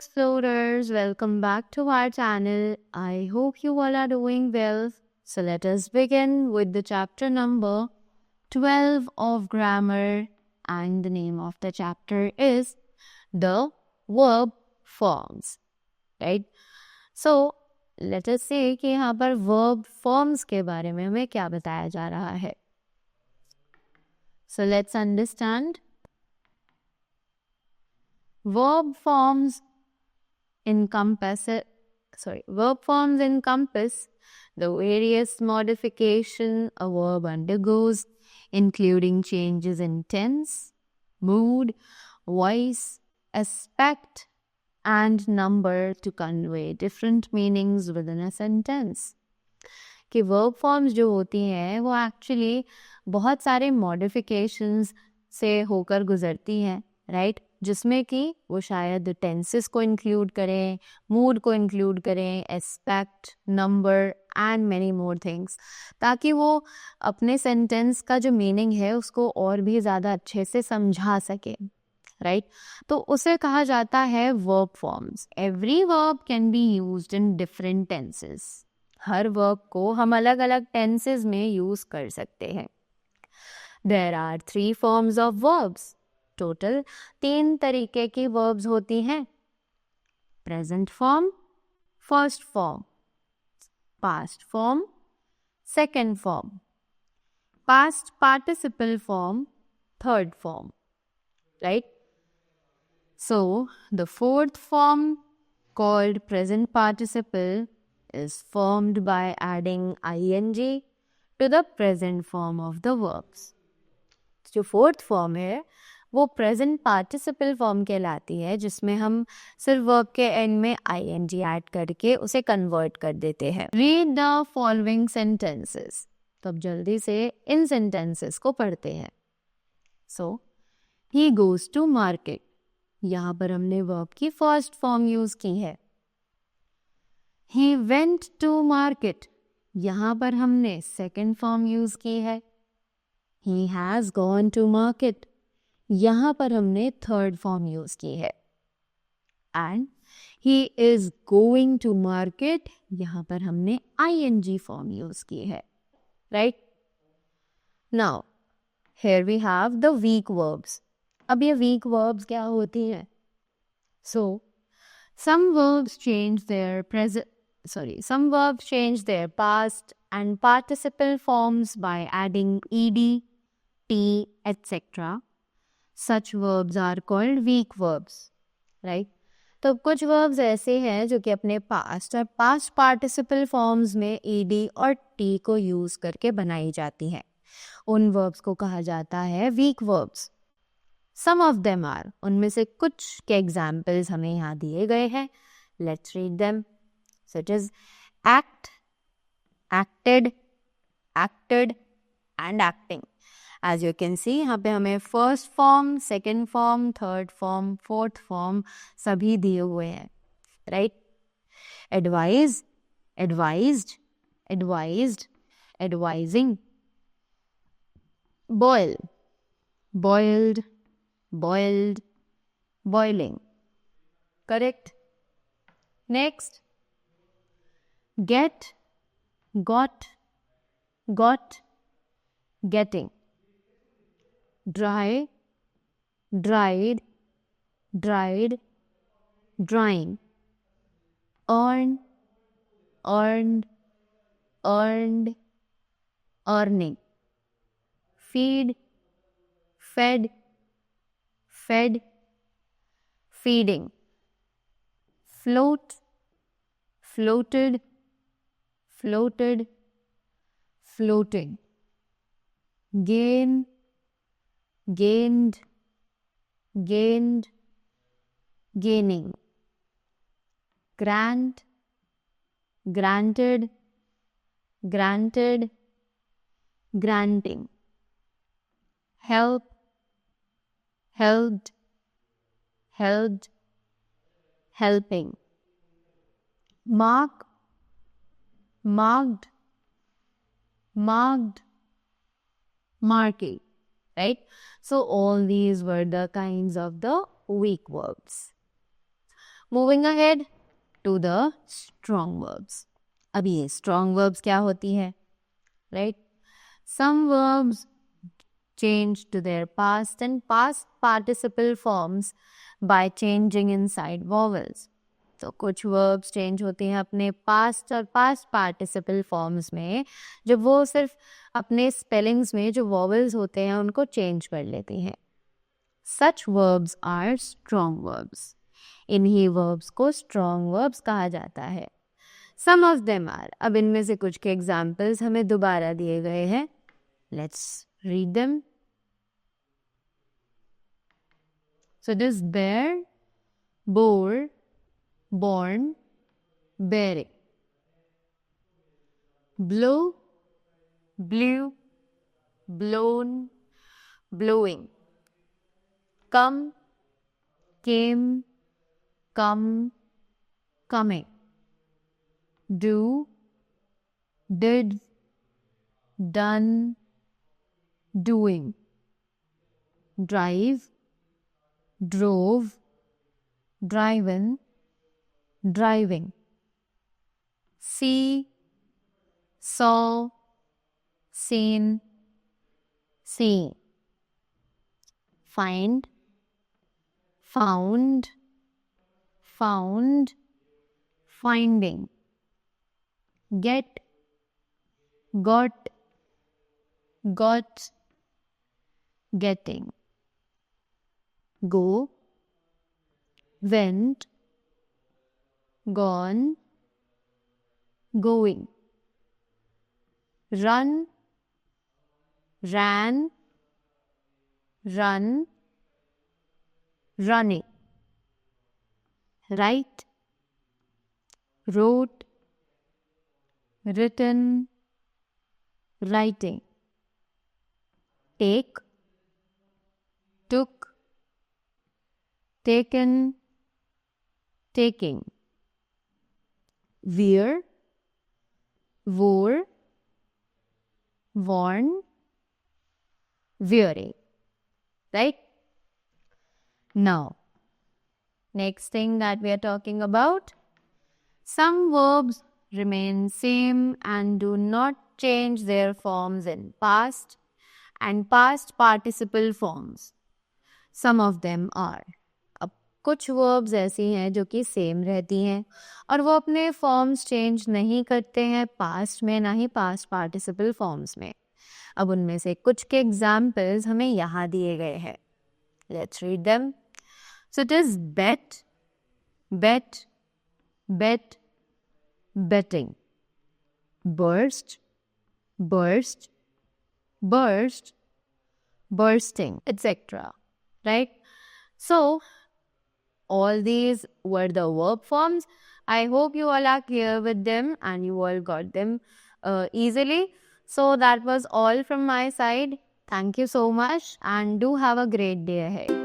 explorers, welcome back to our channel. I hope you all are doing well. So let us begin with the chapter number 12 of grammar, and the name of the chapter is the verb forms, right? So let us say कि यहाँ पर verb forms के बारे में हमें क्या बताया जा रहा है. So let's understand. Verb forms encompass the various modification a verb undergoes, including changes in tense, mood, voice, aspect, and number to convey different meanings within a sentence. कि verb forms जो होती हैं वो actually बहुत सारे modifications से होकर गुजरती हैं, right? जिसमें कि वो शायद टेंसेस को इंक्लूड करें, मूड को इंक्लूड करें, aspect, number and many more things, ताकि वो अपने सेंटेंस का जो मीनिंग है उसको और भी ज़्यादा अच्छे से समझा सके, राइट? तो उसे कहा जाता है verb forms. Every verb can be used in different tenses. Her verb को हम अलग अलग टेंसेस में यूज़ कर सकते हैं. There are 3 forms of verbs. Total 3 तरीके की वर्ब्स होती हैं. Present form, first form, past form, second form, past participle form, third form, right? So the fourth form, called present participle, is formed by adding ing to the present form of the verbs. जो fourth form है वो present participle form कहलाती है, जिसमें हम सिर्फ verb के and में ing ऐड करके उसे कन्वर्ट कर देते हैं. Read the following sentences. तो अब जल्दी से इन सेंटेंसेस को पढ़ते हैं. सो ही गोज टू मार्केट. यहाँ पर हमने वर्ब की फर्स्ट फॉर्म यूज की है. He went to market. यहाँ पर हमने सेकेंड फॉर्म यूज की है. He has gone to market. यहाँ पर हमने थर्ड फॉर्म यूज की है. And he is going to market. यहाँ पर हमने ing फॉर्म यूज की है, right? Now here we have the weak verbs. अब ये वीक वर्ब्स क्या होती हैं? सो some verbs change their past and participle forms by adding ed, t, etc. Such verbs are called weak verbs, right? तो कुछ verbs ऐसे हैं जो कि अपने past और past participle forms में ed और t को use करके बनाई जाती हैं. उन verbs को कहा जाता है weak verbs. Some of them are, उनमें से कुछ के examples हमें यहाँ दिए गए हैं. Let's read them. Such as act, acted, acted and acting. As you can see, यहाँ पे हमें first form, second form, third form, fourth form सभी दिए हुए हैं, right? Advise, advised, advised, advising. Boil, boiled, boiled, boiling. Correct? Next. Get, got, got, getting. Dry, dried, dried, drying. Earn, earned, earned, earning. Feed, fed, fed, feeding. Float, floated, floated, floating. Gain, gained, gained, gaining. Grant, granted, granted, granting. Help, helped, helped, helping. Mark, marked, marked, marking, right? So all these were the kinds of the weak verbs. Moving ahead to the strong verbs. अब ये strong verbs क्या होती है, right? Some verbs change to their past and past participle forms by changing inside vowels. तो कुछ verbs change होते हैं अपने past और past participle forms में, जब वो सिर्फ अपने spellings में जो vowels होते हैं उनको change कर लेती हैं. Such verbs are strong verbs. इन्हीं verbs को strong verbs कहा जाता है. Some of them are. अब इनमें से कुछ के examples हमें दोबारा दिए गए हैं. Let's read them. So this bear, bore, born, bearing. Blow, blew, blown, blowing. Come, came, come, coming. Do, did, done, doing. Drive, drove, driven, driving. See, saw, seen, seeing. Find, found, found, finding. Get, got, got, getting. Go, went, gone, going. Run, ran, run, running. Write, wrote, written, writing. Take, took, taken, taking. Wear, wore, worn, wearing. Right? Now, next thing that we are talking about, some verbs remain same and do not change their forms in past and past participle forms. Some of them are. अब कुछ verbs ऐसी हैं जो कि same रहती हैं और वो अपने forms change नहीं करते हैं past में ना ही past participle forms में. अब उनमें से कुछ के examples हमें यहाँ दिए गए हैं. Let's read them. So it is bet, bet, bet, betting. Burst, burst, burst, bursting, etc. Right? So, all these were the verb forms. I hope you all are clear with them and you all got them easily. So, that was all from my side. Thank you so much and do have a great day ahead.